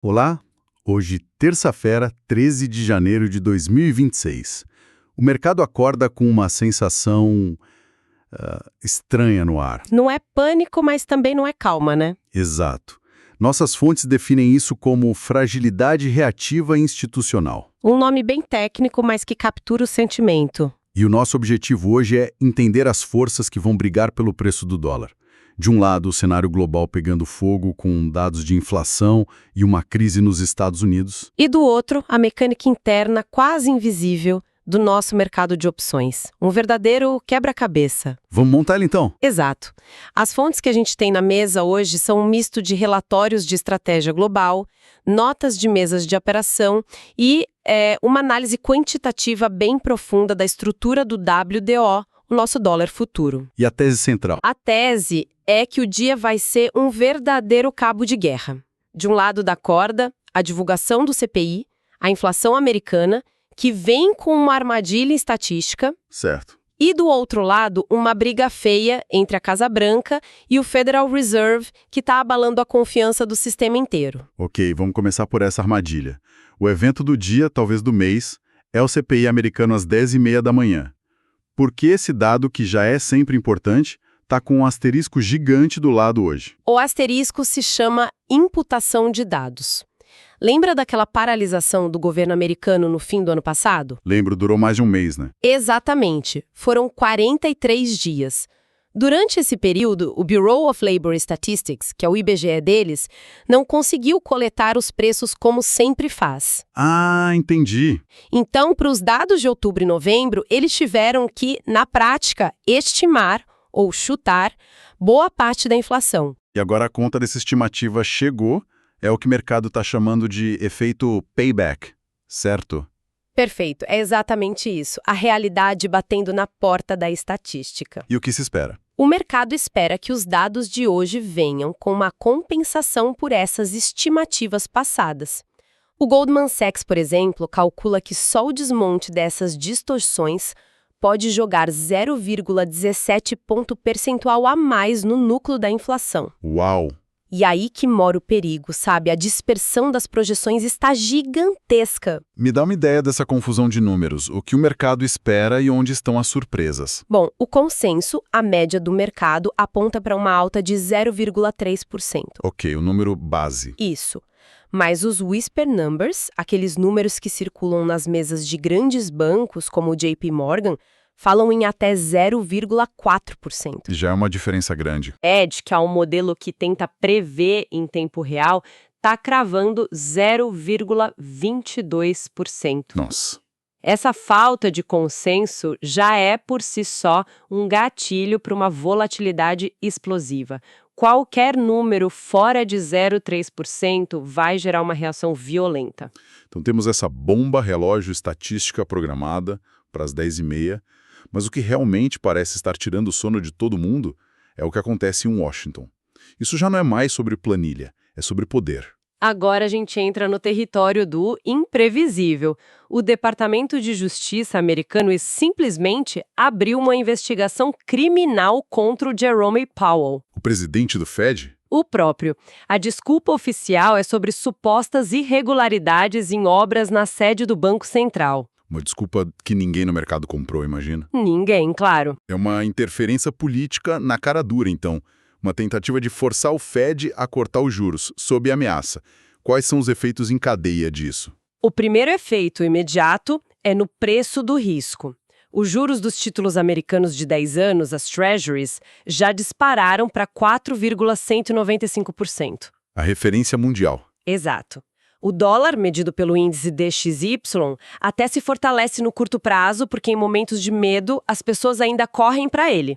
Olá, hoje terça-feira, 13 de janeiro de 2026. O mercado acorda com uma sensação estranha no ar. Não é pânico, mas também não é calma, né? Exato. Nossas fontes definem isso como fragilidade reativa institucional. Um nome bem técnico, mas que captura o sentimento. E o nosso objetivo hoje é entender as forças que vão brigar pelo preço do dólar. De um lado, o cenário global pegando fogo com dados de inflação e uma crise nos Estados Unidos. E do outro, a mecânica interna quase invisível do nosso mercado de opções. Um verdadeiro quebra-cabeça. Vamos montar ele então? Exato. As fontes que a gente tem na mesa hoje são um misto de relatórios de estratégia global, notas de mesas de operação e uma análise quantitativa bem profunda da estrutura do WDO, o nosso dólar futuro. E a tese central? A tese é que o dia vai ser um verdadeiro cabo de guerra. De um lado da corda, a divulgação do CPI, a inflação americana, que vem com uma armadilha estatística. Certo. E do outro lado, uma briga feia entre a Casa Branca e o Federal Reserve, que está abalando a confiança do sistema inteiro. Ok, vamos começar por essa armadilha. O evento do dia, talvez do mês, é o CPI americano às 10h30 da manhã. Por que esse dado, que já é sempre importante, está com um asterisco gigante do lado hoje? O asterisco se chama imputação de dados. Lembra daquela paralisação do governo americano no fim do ano passado? Lembro, durou mais de um mês, né? Exatamente. Foram 43 dias. Durante esse período, o Bureau of Labor Statistics, que é o IBGE deles, não conseguiu coletar os preços como sempre faz. Ah, entendi. Então, para os dados de outubro e novembro, eles tiveram que, na prática, estimar ou chutar boa parte da inflação. E agora a conta dessa estimativa chegou, é o que o mercado está chamando de efeito payback, certo? Perfeito, é exatamente isso. A realidade batendo na porta da estatística. E o que se espera? O mercado espera que os dados de hoje venham com uma compensação por essas estimativas passadas. O Goldman Sachs, por exemplo, calcula que só o desmonte dessas distorções pode jogar 0,17 ponto percentual a mais no núcleo da inflação. Uau! E aí que mora o perigo, sabe? A dispersão das projeções está gigantesca. Me dá uma ideia dessa confusão de números, o que o mercado espera e onde estão as surpresas. Bom, o consenso, a média do mercado, aponta para uma alta de 0,3%. Ok, o número base. Isso. Mas os whisper numbers, aqueles números que circulam nas mesas de grandes bancos, como o JP Morgan, falam em até 0,4%. Já é uma diferença grande. Edge, que é um modelo que tenta prever em tempo real, está cravando 0,22%. Nossa. Essa falta de consenso já é, por si só, um gatilho para uma volatilidade explosiva. Qualquer número fora de 0,3% vai gerar uma reação violenta. Então temos essa bomba relógio estatística programada para as 10h30, mas o que realmente parece estar tirando o sono de todo mundo é o que acontece em Washington. Isso já não é mais sobre planilha, é sobre poder. Agora a gente entra no território do imprevisível. O Departamento de Justiça americano simplesmente abriu uma investigação criminal contra o Jerome Powell. O presidente do Fed? O próprio. A desculpa oficial é sobre supostas irregularidades em obras na sede do Banco Central. Uma desculpa que ninguém no mercado comprou, imagina. Ninguém, claro. É uma interferência política na cara dura, então. Uma tentativa de forçar o Fed a cortar os juros, sob ameaça. Quais são os efeitos em cadeia disso? O primeiro efeito imediato é no preço do risco. Os juros dos títulos americanos de 10 anos, as Treasuries, já dispararam para 4,195%. A referência mundial. Exato. O dólar, medido pelo índice DXY, até se fortalece no curto prazo porque em momentos de medo as pessoas ainda correm para ele.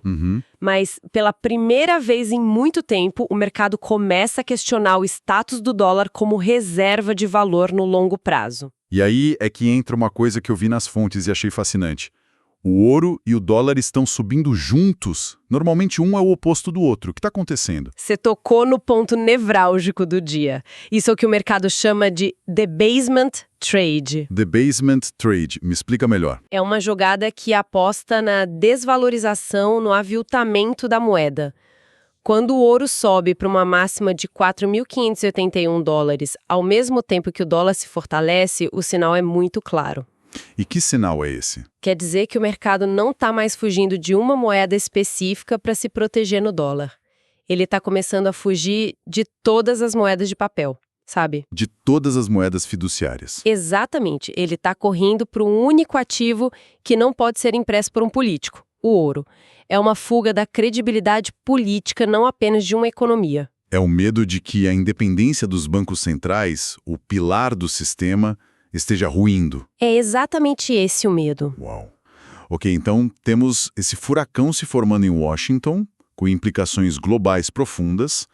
Mas, pela primeira vez em muito tempo, o mercado começa a questionar o status do dólar como reserva de valor no longo prazo. E aí é que entra uma coisa que eu vi nas fontes e achei fascinante. O ouro e o dólar estão subindo juntos. Normalmente um é o oposto do outro. O que está acontecendo? Você tocou no ponto nevrálgico do dia. Isso é o que o mercado chama de debasement trade. Debasement trade. Me explica melhor. É uma jogada que aposta na desvalorização, no aviltamento da moeda. Quando o ouro sobe para uma máxima de 4.581 dólares, ao mesmo tempo que o dólar se fortalece, o sinal é muito claro. E que sinal é esse? Quer dizer que o mercado não está mais fugindo de uma moeda específica para se proteger no dólar. Ele está começando a fugir de todas as moedas de papel, sabe? De todas as moedas fiduciárias. Exatamente. Ele está correndo para um único ativo que não pode ser impresso por um político, o ouro. É uma fuga da credibilidade política, não apenas de uma economia. É o medo de que a independência dos bancos centrais, o pilar do sistema, esteja ruindo. É exatamente esse o medo. Uau. Ok, então temos esse furacão se formando em Washington, com implicações globais profundas,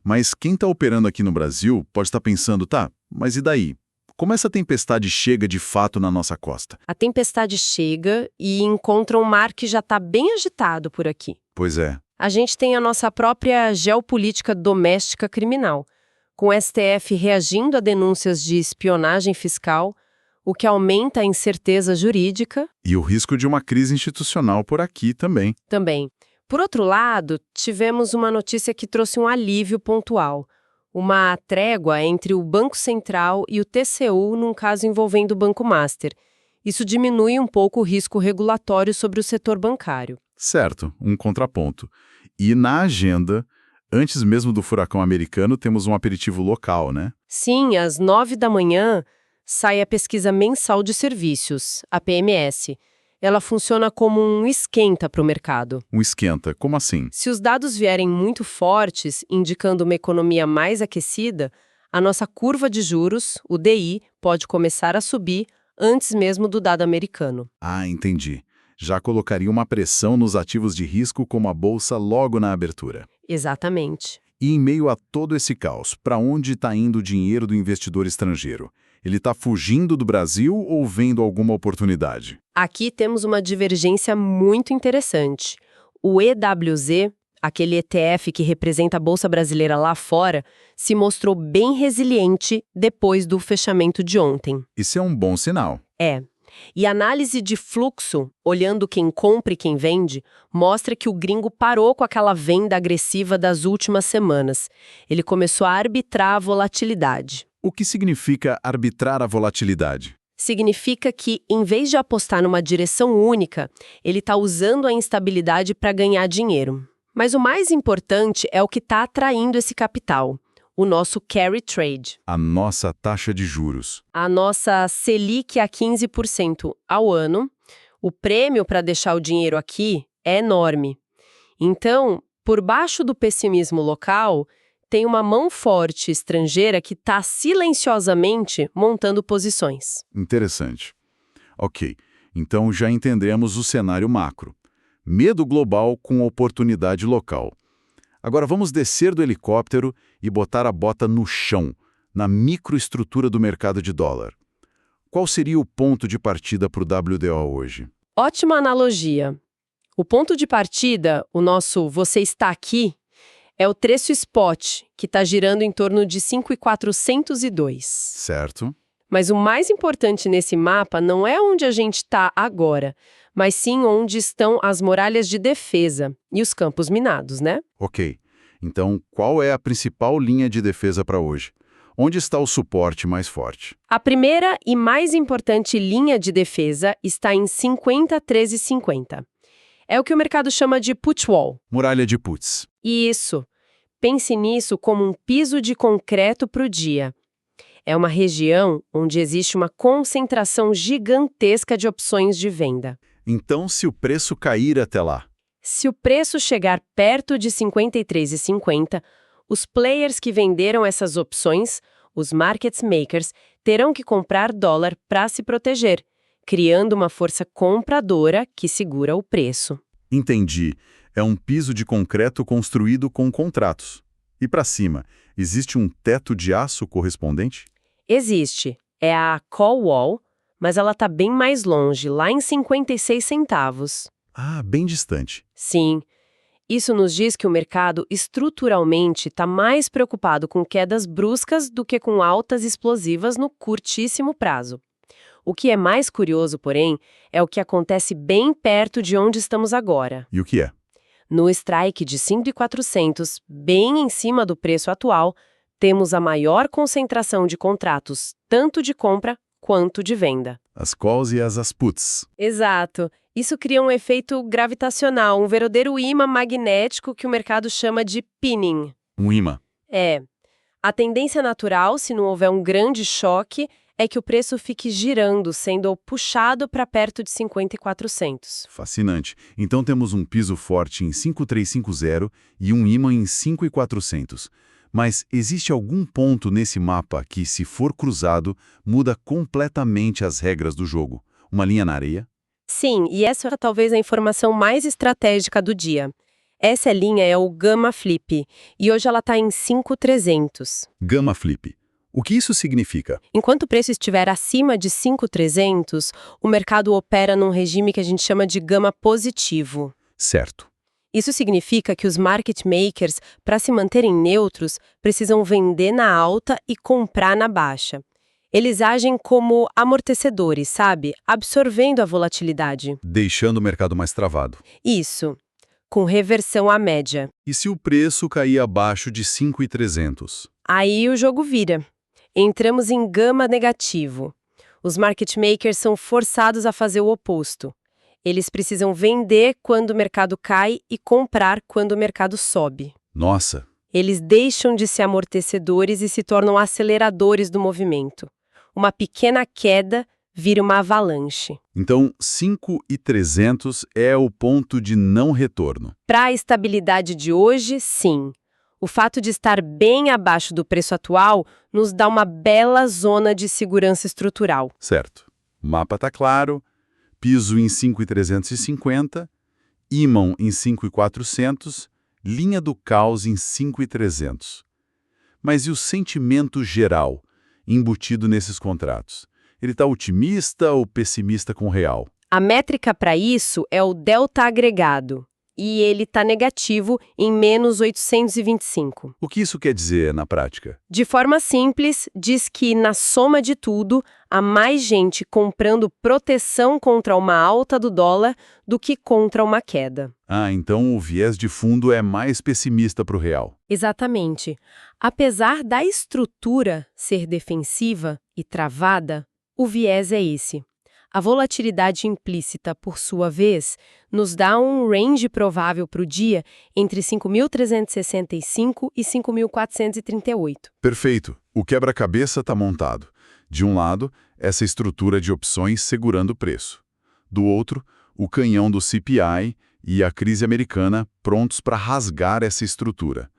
mas quem está operando aqui no Brasil pode estar pensando, tá, mas e daí? Como essa tempestade chega de fato na nossa costa? A tempestade chega e encontra um mar que já está bem agitado por aqui. Pois é. A gente tem a nossa própria geopolítica doméstica criminal, com o STF reagindo a denúncias de espionagem fiscal, o que aumenta a incerteza jurídica. E o risco de uma crise institucional por aqui também. Também. Por outro lado, tivemos uma notícia que trouxe um alívio pontual. Uma trégua entre o Banco Central e o TCU num caso envolvendo o Banco Master. Isso diminui um pouco o risco regulatório sobre o setor bancário. Certo, um contraponto. E na agenda, antes mesmo do furacão americano, temos um aperitivo local, né? Sim, às 9 da manhã sai a pesquisa mensal de serviços, a PMS. Ela funciona como um esquenta para o mercado. Um esquenta, como assim? Se os dados vierem muito fortes, indicando uma economia mais aquecida, a nossa curva de juros, o DI, pode começar a subir antes mesmo do dado americano. Ah, entendi. Já colocaria uma pressão nos ativos de risco como a bolsa logo na abertura. Exatamente. E em meio a todo esse caos, para onde está indo o dinheiro do investidor estrangeiro? Ele está fugindo do Brasil ou vendo alguma oportunidade? Aqui temos uma divergência muito interessante. O EWZ, aquele ETF que representa a Bolsa Brasileira lá fora, se mostrou bem resiliente depois do fechamento de ontem. Isso é um bom sinal. É. E a análise de fluxo, olhando quem compra e quem vende, mostra que o gringo parou com aquela venda agressiva das últimas semanas. Ele começou a arbitrar a volatilidade. O que significa arbitrar a volatilidade? Significa que, em vez de apostar numa direção única, ele está usando a instabilidade para ganhar dinheiro. Mas o mais importante é o que está atraindo esse capital, o nosso carry trade. A nossa taxa de juros. A nossa Selic a 15% ao ano. O prêmio para deixar o dinheiro aqui é enorme. Então, por baixo do pessimismo local, tem uma mão forte estrangeira que está silenciosamente montando posições. Interessante. Ok, então já entendemos o cenário macro. Medo global com oportunidade local. Agora vamos descer do helicóptero e botar a bota no chão, na microestrutura do mercado de dólar. Qual seria o ponto de partida para o WDO hoje? Ótima analogia. O ponto de partida, o nosso "você está aqui", é o preço spot, que está girando em torno de 5.402. Certo. Mas o mais importante nesse mapa não é onde a gente está agora, mas sim onde estão as muralhas de defesa e os campos minados, né? Ok. Então, qual é a principal linha de defesa para hoje? Onde está o suporte mais forte? A primeira e mais importante linha de defesa está em 50,1350. É o que o mercado chama de put wall. Muralha de puts. Isso. Pense nisso como um piso de concreto para o dia. É uma região onde existe uma concentração gigantesca de opções de venda. Então, se o preço cair até lá? Se o preço chegar perto de 53,50, os players que venderam essas opções, os market makers, terão que comprar dólar para se proteger, criando uma força compradora que segura o preço. Entendi. É um piso de concreto construído com contratos. E para cima, existe um teto de aço correspondente? Existe. É a call wall, mas ela está bem mais longe, lá em 56 centavos. Ah, bem distante. Sim. Isso nos diz que o mercado estruturalmente está mais preocupado com quedas bruscas do que com altas explosivas no curtíssimo prazo. O que é mais curioso, porém, é o que acontece bem perto de onde estamos agora. E o que é? No strike de 5.400, bem em cima do preço atual, temos a maior concentração de contratos, tanto de compra quanto de venda. As calls e as puts. Exato. Isso cria um efeito gravitacional, um verdadeiro ímã magnético que o mercado chama de pinning. Um imã. É. A tendência natural, se não houver um grande choque, é que o preço fique girando, sendo puxado para perto de 5.400. Fascinante. Então temos um piso forte em 5.350 e um imã em 5.400. Mas existe algum ponto nesse mapa que, se for cruzado, muda completamente as regras do jogo? Uma linha na areia? Sim, e essa é talvez a informação mais estratégica do dia. Essa linha é o Gamma Flip, e hoje ela está em 5.300. Gamma Flip. O que isso significa? Enquanto o preço estiver acima de 5.300, o mercado opera num regime que a gente chama de gama positivo. Certo. Isso significa que os market makers, para se manterem neutros, precisam vender na alta e comprar na baixa. Eles agem como amortecedores, sabe? Absorvendo a volatilidade. Deixando o mercado mais travado. Isso, com reversão à média. E se o preço cair abaixo de 5.300? Aí o jogo vira. Entramos em gama negativo. Os market makers são forçados a fazer o oposto. Eles precisam vender quando o mercado cai e comprar quando o mercado sobe. Nossa! Eles deixam de ser amortecedores e se tornam aceleradores do movimento. Uma pequena queda vira uma avalanche. Então, 5.300 é o ponto de não retorno. Para a estabilidade de hoje, sim. O fato de estar bem abaixo do preço atual nos dá uma bela zona de segurança estrutural. Certo. O mapa está claro, piso em 5.350, ímã em 5.400, linha do caos em 5.300. Mas e o sentimento geral embutido nesses contratos? Ele está otimista ou pessimista com o real? A métrica para isso é o delta agregado, e ele está negativo em menos 825. O que isso quer dizer na prática? De forma simples, diz que, na soma de tudo, há mais gente comprando proteção contra uma alta do dólar do que contra uma queda. Ah, então o viés de fundo é mais pessimista para o real. Exatamente. Apesar da estrutura ser defensiva e travada, o viés é esse. A volatilidade implícita, por sua vez, nos dá um range provável para o dia entre 5.365 e 5.438. Perfeito. O quebra-cabeça está montado. De um lado, essa estrutura de opções segurando o preço. Do outro, o canhão do CPI e a crise americana prontos para rasgar essa estrutura.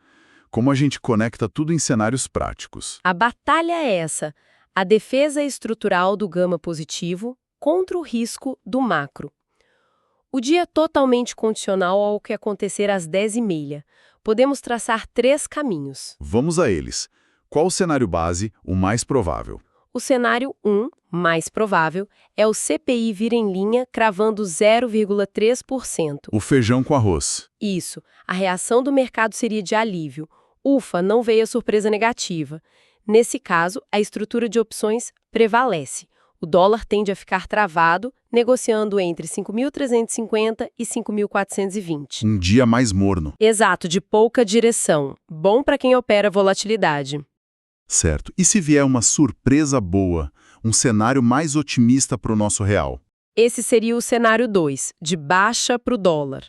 Como a gente conecta tudo em cenários práticos? A batalha é essa: a defesa estrutural do gama positivo contra o risco do macro. O dia é totalmente condicional ao que acontecer às 10h30. Podemos traçar 3 caminhos. Vamos a eles. Qual o cenário base, o mais provável? O cenário 1, mais provável, é o CPI vir em linha cravando 0,3%. O feijão com arroz. Isso. A reação do mercado seria de alívio. Ufa, não veio a surpresa negativa. Nesse caso, a estrutura de opções prevalece. O dólar tende a ficar travado, negociando entre 5.350 e 5.420. Um dia mais morno. Exato, de pouca direção. Bom para quem opera volatilidade. Certo. E se vier uma surpresa boa, um cenário mais otimista para o nosso real? Esse seria o cenário 2, de baixa para o dólar.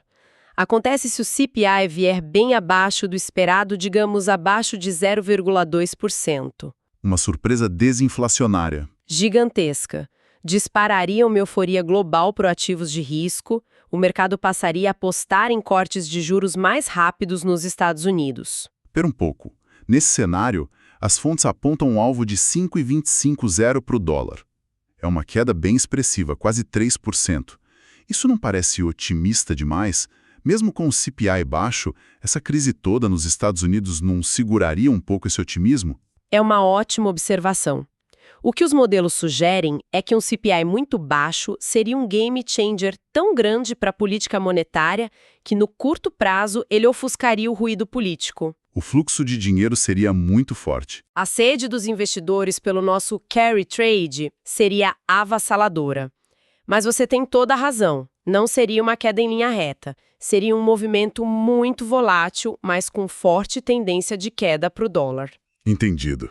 Acontece se o CPI vier bem abaixo do esperado, digamos abaixo de 0,2%. Uma surpresa desinflacionária. Gigantesca. Dispararia uma euforia global para ativos de risco, o mercado passaria a apostar em cortes de juros mais rápidos nos Estados Unidos. Pera um pouco. Nesse cenário, as fontes apontam um alvo de 5,250 para o dólar. É uma queda bem expressiva, quase 3%. Isso não parece otimista demais? Mesmo com o CPI baixo, essa crise toda nos Estados Unidos não seguraria um pouco esse otimismo? É uma ótima observação. O que os modelos sugerem é que um CPI muito baixo seria um game changer tão grande para a política monetária que, no curto prazo, ele ofuscaria o ruído político. O fluxo de dinheiro seria muito forte. A sede dos investidores pelo nosso carry trade seria avassaladora. Mas você tem toda a razão. Não seria uma queda em linha reta. seria um movimento muito volátil, mas com forte tendência de queda para o dólar. Entendido.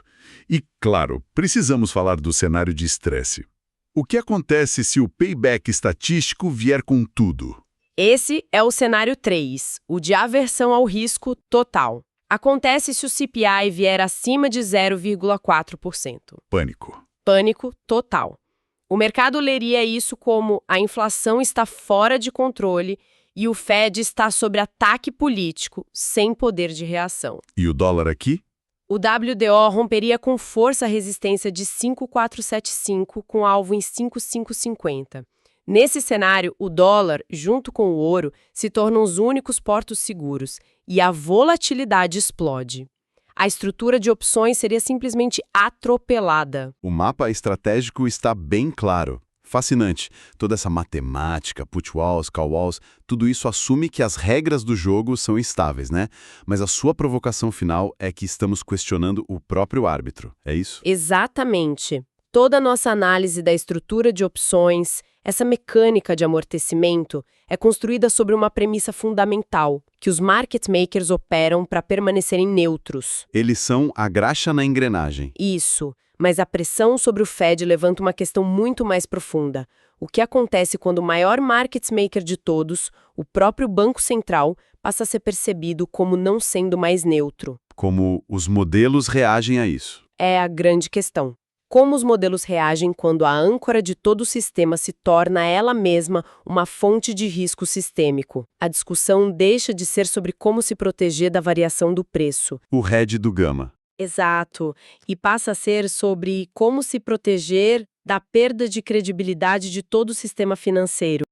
E, claro, precisamos falar do cenário de estresse. O que acontece se o payback estatístico vier com tudo? Esse é o cenário 3, o de aversão ao risco total. Acontece se o CPI vier acima de 0,4%. Pânico. Pânico total. O mercado leria isso como a inflação está fora de controle e o Fed está sob ataque político, sem poder de reação. E o dólar aqui? O WDO romperia com força a resistência de 5,475, com alvo em 5,550. Nesse cenário, o dólar, junto com o ouro, se tornam os únicos portos seguros e a volatilidade explode. A estrutura de opções seria simplesmente atropelada. O mapa estratégico está bem claro. Fascinante. Toda essa matemática, put walls, call walls, tudo isso assume que as regras do jogo são estáveis, né? Mas a sua provocação final é que estamos questionando o próprio árbitro, é isso? Exatamente. Toda a nossa análise da estrutura de opções, essa mecânica de amortecimento, é construída sobre uma premissa fundamental, que os market makers operam para permanecerem neutros. Eles são a graxa na engrenagem. Isso, mas a pressão sobre o Fed levanta uma questão muito mais profunda. O que acontece quando o maior market maker de todos, o próprio Banco Central, passa a ser percebido como não sendo mais neutro? Como os modelos reagem a isso? É a grande questão. Como os modelos reagem quando a âncora de todo o sistema se torna ela mesma uma fonte de risco sistêmico? A discussão deixa de ser sobre como se proteger da variação do preço. O hedge do Gama. Exato. E passa a ser sobre como se proteger da perda de credibilidade de todo o sistema financeiro.